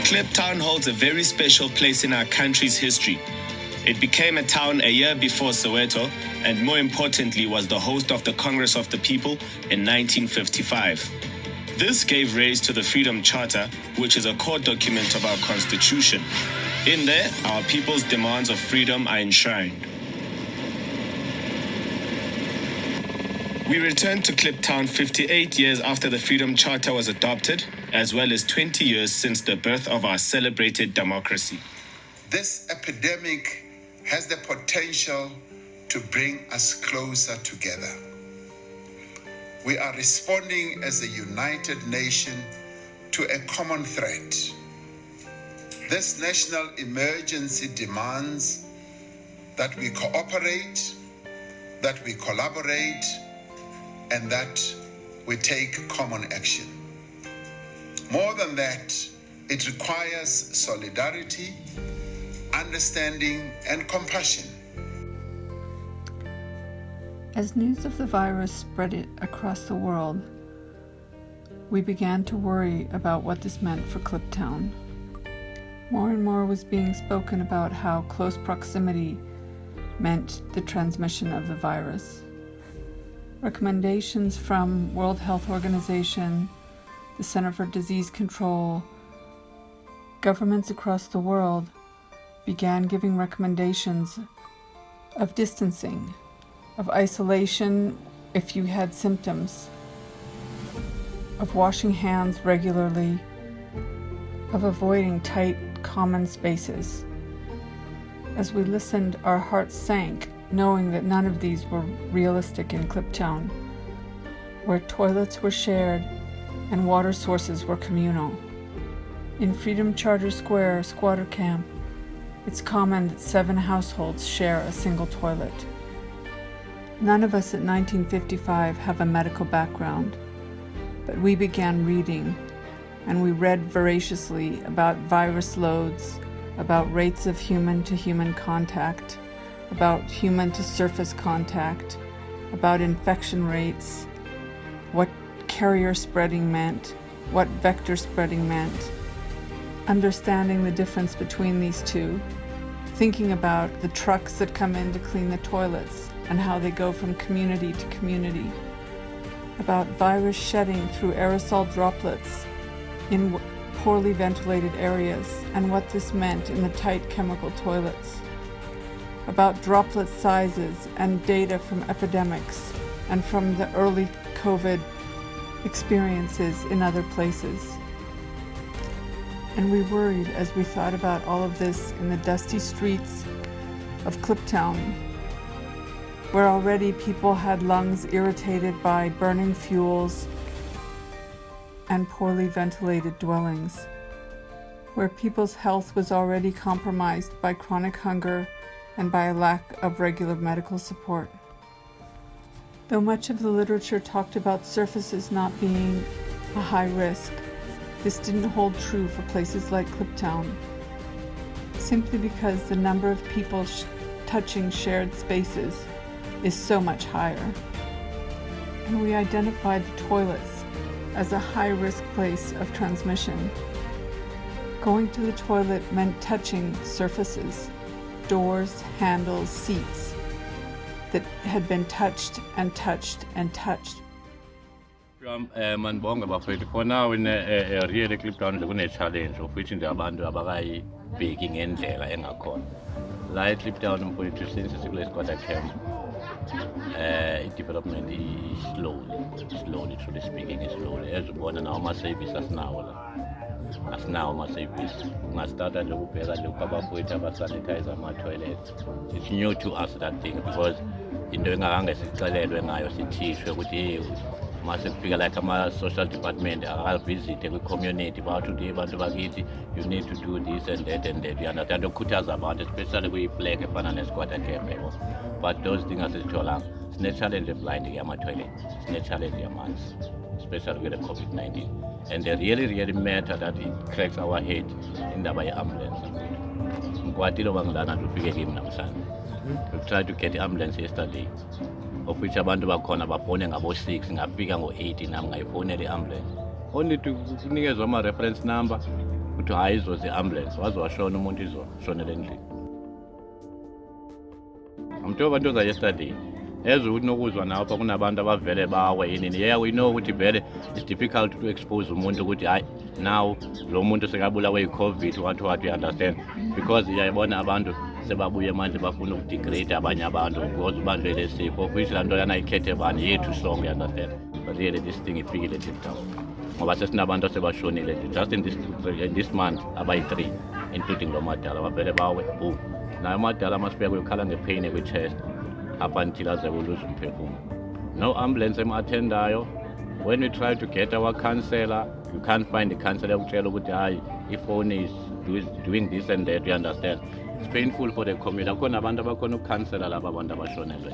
Kliptown holds a very special place in our country's history. It became a town a year before Soweto, and more importantly was the host of the Congress of the People in 1955. This gave rise to the Freedom Charter, which is a core document of our constitution. In there, our people's demands of freedom are enshrined. We returned to Kliptown 58 years after the Freedom Charter was adopted, as well as 20 years since the birth of our celebrated democracy. This epidemic has the potential to bring us closer together. We are responding as a united nation to a common threat. This national emergency demands that we cooperate, that we collaborate, and that we take common action. More than that, it requires solidarity, understanding, and compassion. As news of the virus spread across the world, we began to worry about what this meant for Kliptown. More and more was being spoken about how close proximity meant the transmission of the virus. Recommendations from World Health Organization, the Center for Disease Control, governments across the world began giving recommendations of distancing, of isolation if you had symptoms, of washing hands regularly, of avoiding tight common spaces. As we listened, our hearts sank, knowing that none of these were realistic in Kliptown, where toilets were shared and water sources were communal. In Freedom Charter Square squatter camp, it's common that 7 households share a single toilet. None of us at 1955 have a medical background, but we began reading, and we read voraciously about virus loads, about rates of human-to-human contact, about human-to-surface contact, about infection rates, what carrier spreading meant, what vector spreading meant, understanding the difference between these two, thinking about the trucks that come in to clean the toilets and how they go from community to community, about virus shedding through aerosol droplets in poorly ventilated areas and what this meant in the tight chemical toilets, about droplet sizes and data from epidemics and from the early COVID experiences in other places. And we worried as we thought about all of this in the dusty streets of Kliptown, where already people had lungs irritated by burning fuels and poorly ventilated dwellings, where people's health was already compromised by chronic hunger and by a lack of regular medical support. Though much of the literature talked about surfaces not being a high risk, this didn't hold true for places like Kliptown, simply because the number of people touching shared spaces is so much higher. And we identified the toilets as a high-risk place of transmission. Going to the toilet meant touching surfaces, doors, handles, seats that had been touched and touched and touched. Manibonga bafowethu, for now in really Kliptown kune-challenge of which abantu abakayibheki ngendlela engakhona. La eKliptown mfowethu since sikule squatter camp, i-development is slowly, truly speaking, is slowly. As ubona nawo ama-service asinawo la, asinawo ama-service. Ungastarta nje ukubheka nje kwabafowethu abasanitize ama-toilets. It's new to us that thing because into engakange sixelelwe ngayo sithishwe ukuthi mase kufika like ama-social department akavisite kwi-community bawathuthi abantu bakithi you need to do this and that and that. You understand, ukukhuthaza abantu especially kwi-flag efana ne-squatter camp yabo. But those things asizitholanga. Sine-challenge blind yama-toilet, sine-challenge yamanzi, especially with the COVID-19. And they really matter that it cracks our head indaba ye-ambulance. Ngikwatile bangilana tufike kimi namhlanje. We tried to get the ambulance yesterday, of which abantu bakhona bafone ngabo-6, ngafika ngo-8 nami ngayifonela i-ambulance. Only to kunikeza ama-reference number, ukuthi hayi izoze i-ambulance waze washona umuntu izoshonela endlini. Amthoba ntoza yesterday ezwe ukuthi nokuzwa napha kunabantu abavele bawe yini. Yeah, we know ukuthi vele it's difficult to expose umuntu ukuthi hayi now lo muntu sekabulawe i-COVID what you understand, because iyayibona abantu sebabuye manje bafuna ukudegrade abanye abantu because ubandlele sifo futhi laa nto yana ikhethe bani yethu sonke, you understand. But really this thing ifikile deep down ngoba sesinabantu asebashonile just in this month abayi-3 including lo madala bavele bawe boom. Nayo amadala masibeka uyokhala ngepain kwi-chest up until aze kuluze umphefumulo. No ambulance ema-athendayo. When we try to get our counselor, you can't find the counselor ukutshela ukuthi hayi ifone is doing this and that, you understand. It's painful for the community. Akhona abantu abakhona ukukhansela laba abantu abashonelwe.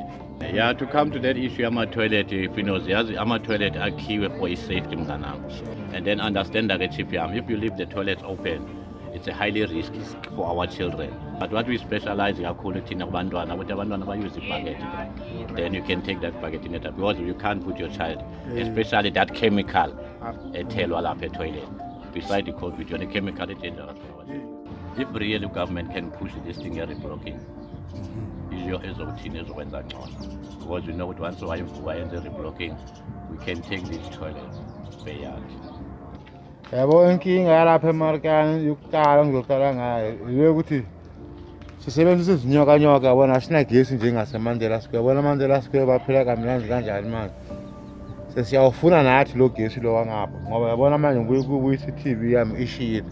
Yeah, to come to that issue ama-toilet, ziyazi ama-toilet akhiwe for i-safety mnganami. And then understand that chief yami, if you leave the toilets open, it's a highly risky for our children. But what we specialize kakhulu thina kubantwana ukuthi abantwana bayuse ibhakethi, then you can take that bucket in it because you can't put your child, especially that chemical ethelwa lapha etoilet. Beside the COVID, the chemical is dangerous. If really government can push this thing reblocking, iyo ezokuthini ezokwenza ngcono, because you know ukuthi once wayivuka yenze reblocking, we can take these toilets beyond. Yabo inkinga yalapha eMarikana yokuqala ngizoqala ngayo ile ukuthi sisebenzisa izinyoka yabona asinagesi njengaseMandela Square. Bona Mandela Square baphila kamnandi kanjani manje. Sesiyawufuna nathi lo gesi lo wangapha ngoba yabona manje ngibuye kubuyisa i-TV yami ishile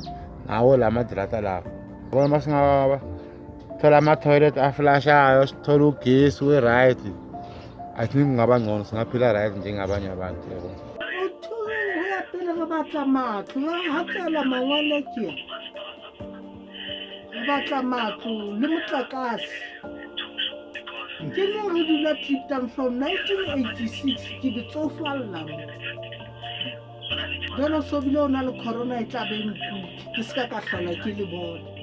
nawo la madrata lapha. Bona masingaba thola ama-toilet aflashayo sithola ugesi we-right, I think kungaba ngcono singaphila right njengabanye abantu yabo. Batla matlo ha tsela mangwele ke batla matlo le motlakase ke ne re dula Kliptown from 1986 ke bitsofalla jalo so bile ona le corona e tla beng ke ska ka hlola ke le bona.